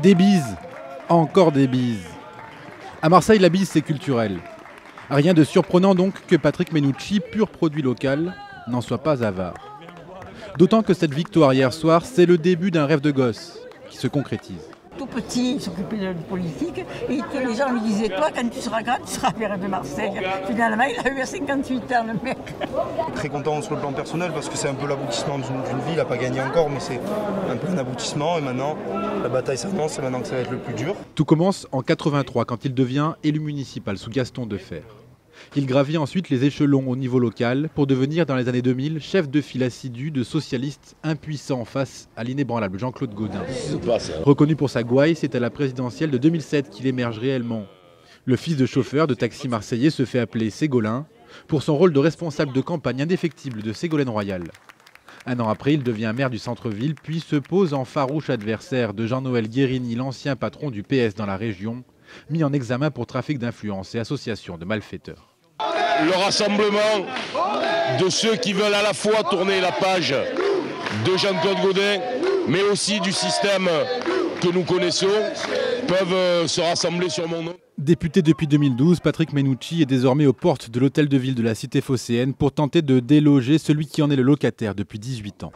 Des bises, encore des bises. À Marseille, la bise, c'est culturel. Rien de surprenant donc que Patrick Mennucci, pur produit local, n'en soit pas avare. D'autant que cette victoire hier soir, c'est le début d'un rêve de gosse qui se concrétise. Tout petit, il s'occupait de politique et les gens lui disaient « Toi, quand tu seras grand, tu seras maire de Marseille ». Finalement, il a eu à 58 ans, le mec. Très content sur le plan personnel parce que c'est un peu l'aboutissement d'une vie. Il n'a pas gagné encore, mais c'est un peu un aboutissement. Et maintenant, la bataille s'annonce, c'est maintenant que ça va être le plus dur. Tout commence en 83 quand il devient élu municipal sous Gaston Defferre. Il gravit ensuite les échelons au niveau local pour devenir dans les années 2000 chef de file assidu de socialistes impuissants face à l'inébranlable Jean-Claude Gaudin. Reconnu pour sa gouaille, c'est à la présidentielle de 2007 qu'il émerge réellement. Le fils de chauffeur de taxi marseillais se fait appeler Ségolin pour son rôle de responsable de campagne indéfectible de Ségolène Royal. Un an après, il devient maire du centre-ville, puis se pose en farouche adversaire de Jean-Noël Guérini, l'ancien patron du PS dans la région, mis en examen pour trafic d'influence et association de malfaiteurs. Le rassemblement de ceux qui veulent à la fois tourner la page de Jean-Claude Gaudin, mais aussi du système que nous connaissons, peuvent se rassembler sur mon nom. Député depuis 2012, Patrick Mennucci est désormais aux portes de l'hôtel de ville de la cité phocéenne pour tenter de déloger celui qui en est le locataire depuis 18 ans.